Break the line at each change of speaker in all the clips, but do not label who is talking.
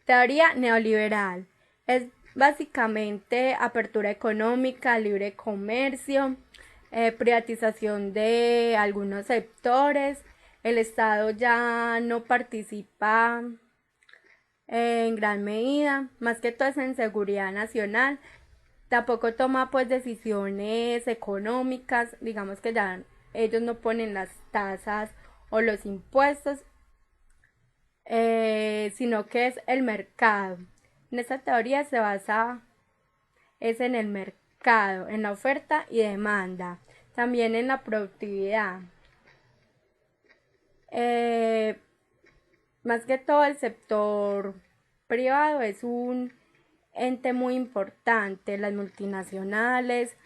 Teoría neoliberal. Es básicamente apertura económica, libre comercio, privatización de algunos sectores. El Estado ya no participa en gran medida, más que todo es en seguridad nacional. Tampoco toma pues decisiones económicas, digamos que ya ellos no ponen las tasas o los impuestos, sino que es el mercado. En esta teoría se basa es en el mercado, en la oferta y demanda, también en la productividad. Eh, Más que todo el sector privado es un ente muy importante, las multinacionales,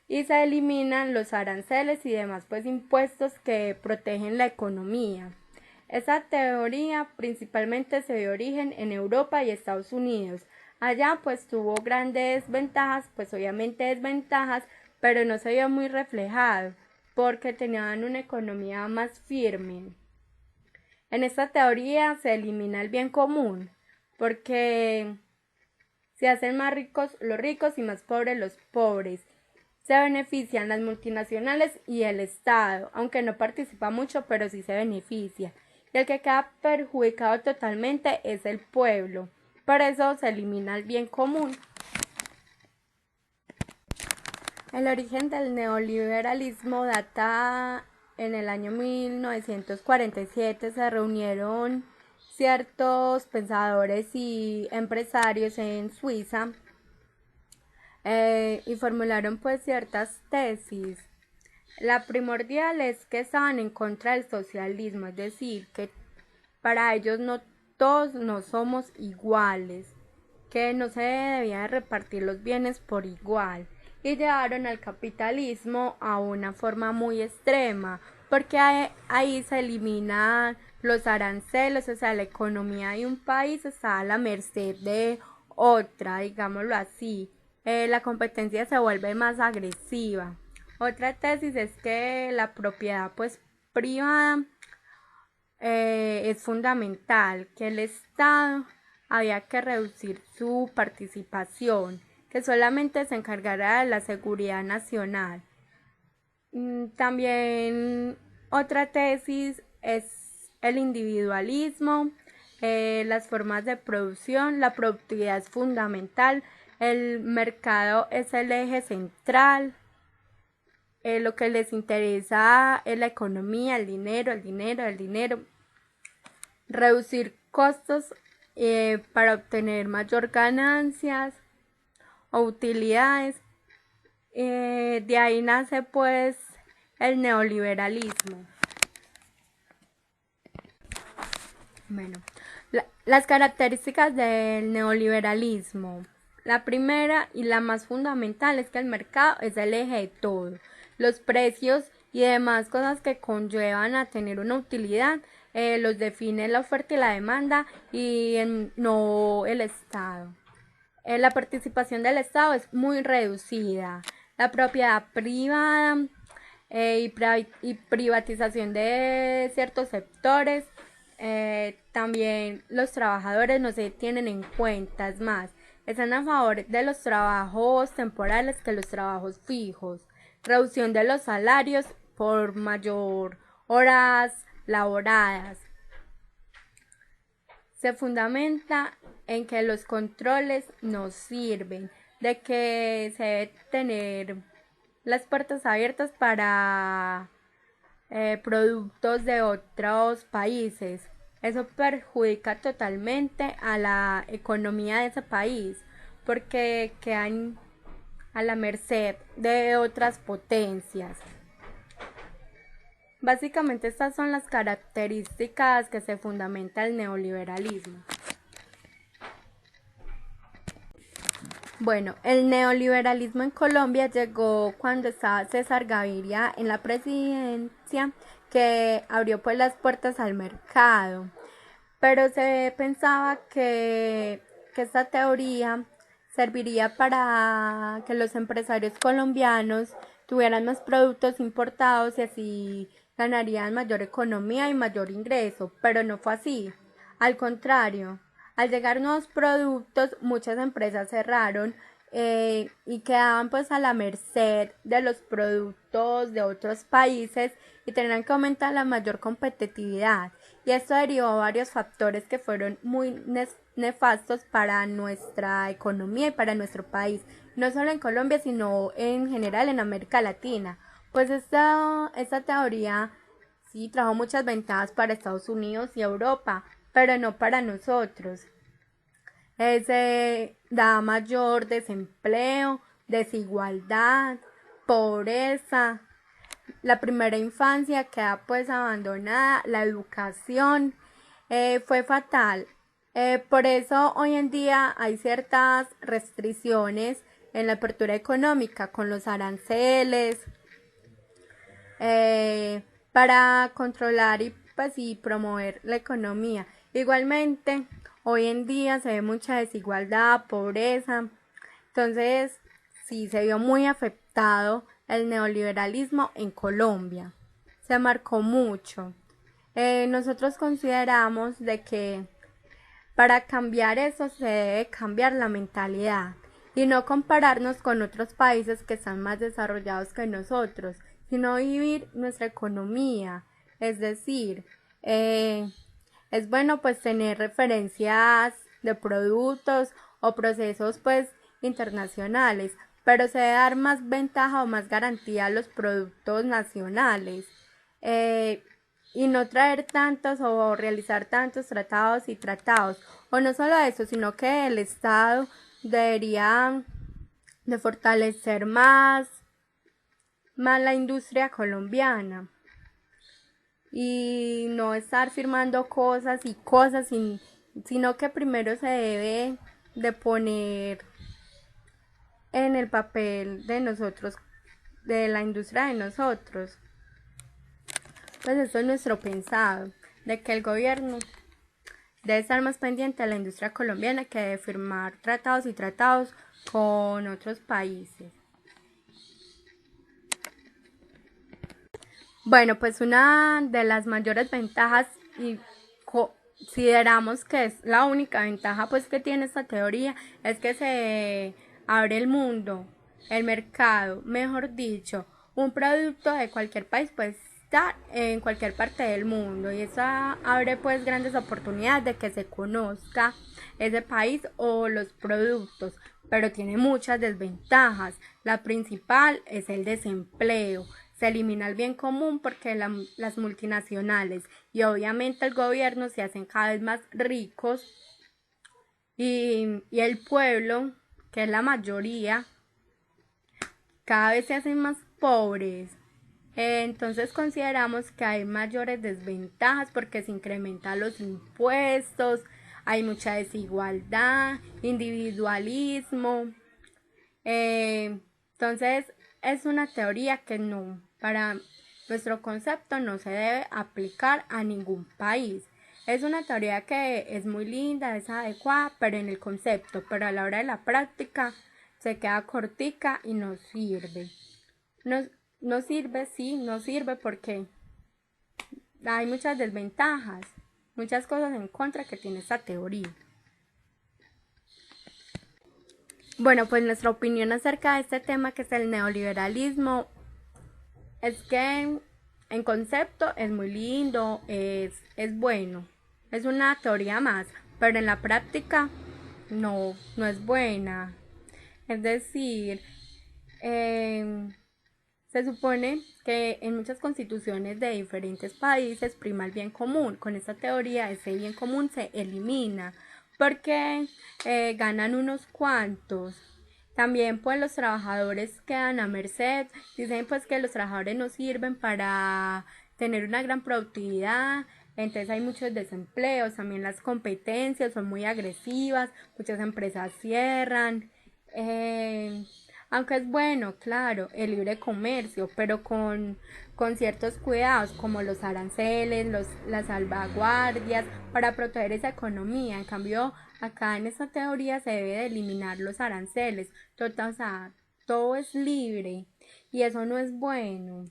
y se eliminan los aranceles y demás pues impuestos que protegen la economía. Esa teoría principalmente se dio origen en Europa y Estados Unidos. Allá pues tuvo grandes ventajas, pues obviamente desventajas, pero no se vio muy reflejado porque tenían una economía más firme. En esta teoría se elimina el bien común porque se hacen más ricos los ricos y más pobres los pobres. Se benefician las multinacionales y el Estado, aunque no participa mucho, pero sí se beneficia. Y el que queda perjudicado totalmente es el pueblo. Por eso se elimina el bien común. El origen del neoliberalismo data en el año 1947. Se reunieron ciertos pensadores y empresarios en Suiza y formularon pues ciertas tesis. La primordial es que estaban en contra del socialismo, es decir, que para ellos no todos no somos iguales, que no se debían repartir los bienes por igual, y llevaron al capitalismo a una forma muy extrema, porque ahí se eliminan los aranceles, o sea, la economía de un país está a la merced de otra, digámoslo así. La competencia se vuelve más agresiva. Otra tesis es que la propiedad pues privada es fundamental, que el Estado había que reducir su participación, que solamente se encargara de la seguridad nacional. También otra tesis es el individualismo, las formas de producción, la productividad es fundamental, el mercado es el eje central, lo que les interesa es la economía, el dinero, el dinero, el dinero. Reducir costos para obtener mayor ganancias o utilidades. De ahí nace pues el neoliberalismo. Bueno, las características del neoliberalismo. La primera y la más fundamental es que el mercado es el eje de todo. Los precios y demás cosas que conllevan a tener una utilidad los define la oferta y la demanda y no el Estado. La participación del Estado es muy reducida. La propiedad privada y privatización de ciertos sectores. También los trabajadores no se tienen en cuenta, es más, están a favor de los trabajos temporales que los trabajos fijos. Reducción de los salarios por mayor horas laboradas. Se fundamenta en que los controles no sirven, de que se debe tener las puertas abiertas para productos de otros países. Eso perjudica totalmente a la economía de ese país porque quedan a la merced de otras potencias. Básicamente estas son las características que se fundamenta el neoliberalismo. Bueno, el neoliberalismo en Colombia llegó cuando estaba César Gaviria en la presidencia, que abrió pues las puertas al mercado, pero se pensaba que esta teoría serviría para que los empresarios colombianos tuvieran más productos importados y así ganarían mayor economía y mayor ingreso, pero no fue así. Al contrario, Al llegar nuevos productos, muchas empresas cerraron y quedaban pues a la merced de los productos de otros países y tenían que aumentar la mayor competitividad. Y esto derivó a varios factores que fueron muy nefastos para nuestra economía y para nuestro país, no solo en Colombia, sino en general en América Latina. Pues esta teoría sí trajo muchas ventajas para Estados Unidos y Europa, pero no para nosotros. Se da mayor desempleo, desigualdad, pobreza, la primera infancia queda pues abandonada, la educación fue fatal. Por eso hoy en día hay ciertas restricciones en la apertura económica con los aranceles para controlar y promover la economía. Igualmente, hoy en día se ve mucha desigualdad, pobreza, entonces sí se vio muy afectado el neoliberalismo en Colombia. Se marcó mucho. Nosotros consideramos de que para cambiar eso se debe cambiar la mentalidad y no compararnos con otros países que están más desarrollados que nosotros, sino vivir nuestra economía. Es decir, es bueno pues tener referencias de productos o procesos pues internacionales, pero se debe dar más ventaja o más garantía a los productos nacionales y no traer tantos o realizar tantos tratados. O no solo eso, sino que el Estado debería de fortalecer más la industria colombiana y no estar firmando cosas y cosas, sino que primero se debe de poner en el papel de nosotros, de la industria de nosotros. Pues eso es nuestro pensado, de que el gobierno debe estar más pendiente a la industria colombiana que de firmar tratados con otros países. Bueno, pues una de las mayores ventajas y consideramos que es la única ventaja pues que tiene esta teoría es que se abre el mundo, el mercado, mejor dicho, un producto de cualquier país puede estar en cualquier parte del mundo y eso abre pues grandes oportunidades de que se conozca ese país o los productos, pero tiene muchas desventajas. La principal es el desempleo. Se elimina el bien común porque las multinacionales y obviamente el gobierno se hacen cada vez más ricos y el pueblo, que es la mayoría, cada vez se hacen más pobres. Entonces consideramos que hay mayores desventajas porque se incrementan los impuestos, hay mucha desigualdad, individualismo. Entonces es una teoría que no, para nuestro concepto no se debe aplicar a ningún país. Es una teoría que es muy linda, es adecuada, pero en el concepto, pero a la hora de la práctica se queda cortica y no sirve. No sirve, sí, no sirve porque hay muchas desventajas, muchas cosas en contra que tiene esta teoría. Bueno, pues nuestra opinión acerca de este tema que es el neoliberalismo es que en concepto es muy lindo, es bueno, es una teoría más, pero en la práctica no es buena. Es decir, se supone que en muchas constituciones de diferentes países prima el bien común. Con esta teoría ese bien común se elimina porque ganan unos cuantos. También pues los trabajadores quedan a merced. Dicen pues que los trabajadores no sirven para tener una gran productividad. Entonces hay muchos desempleos. También las competencias son muy agresivas. Muchas empresas cierran. Aunque es bueno, claro, el libre comercio, pero con ciertos cuidados como los aranceles, las salvaguardias para proteger esa economía. En cambio, acá en esta teoría se debe de eliminar los aranceles. O sea, todo es libre y eso no es bueno,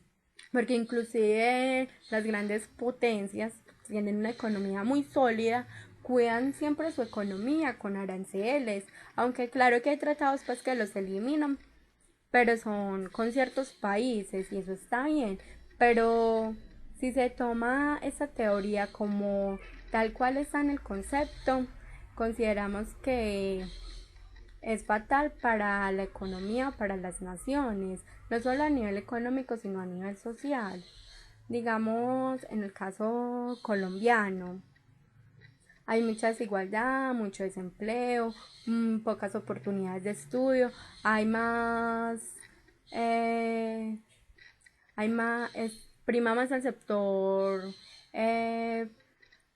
porque inclusive las grandes potencias tienen una economía muy sólida cuidan siempre su economía con aranceles, aunque claro que hay tratados pues que los eliminan, pero son con ciertos países y eso está bien, pero si se toma esa teoría como tal cual está en el concepto, consideramos que es fatal para la economía, para las naciones, no solo a nivel económico, sino a nivel social. Digamos, en el caso colombiano, hay mucha desigualdad, mucho desempleo, pocas oportunidades de estudio, hay más, eh, prima más el sector eh,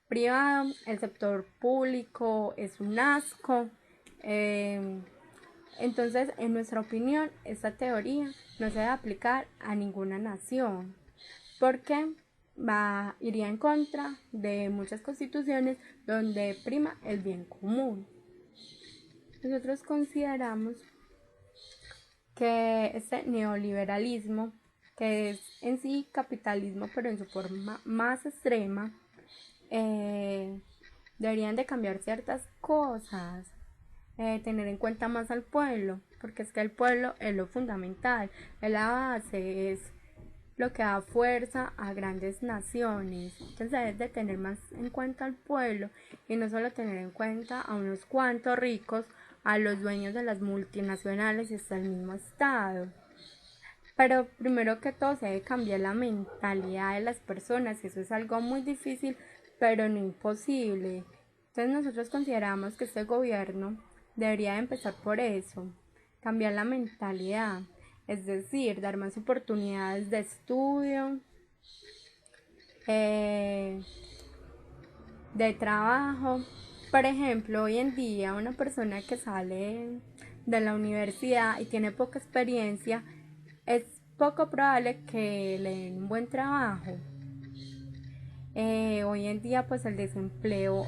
privado, el sector público es un asco. eh, entonces, en nuestra opinión, esta teoría no se debe aplicar a ninguna nación porque iría en contra de muchas constituciones donde prima el bien común. Nosotros consideramos que este neoliberalismo, que es en sí capitalismo pero en su forma más extrema, deberían de cambiar ciertas cosas, tener en cuenta más al pueblo, porque es que el pueblo es lo fundamental, es la base, es lo que da fuerza a grandes naciones. Entonces debes de tener más en cuenta al pueblo y no solo tener en cuenta a unos cuantos ricos, a los dueños de las multinacionales y hasta el mismo Estado. Pero primero que todo se debe cambiar la mentalidad de las personas y eso es algo muy difícil pero no imposible. Entonces nosotros consideramos que este gobierno debería empezar por eso, cambiar la mentalidad, es decir, dar más oportunidades de estudio, eh, de trabajo. Por ejemplo, hoy en día una persona que sale de la universidad y tiene poca experiencia, es poco probable que le den un buen trabajo. Hoy en día pues el desempleo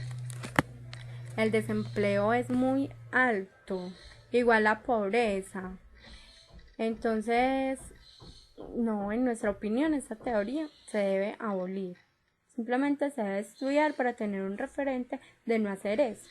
es muy alto, igual la pobreza. Entonces, no, en nuestra opinión, esta teoría se debe abolir. Simplemente se debe estudiar para tener un referente de no hacer eso.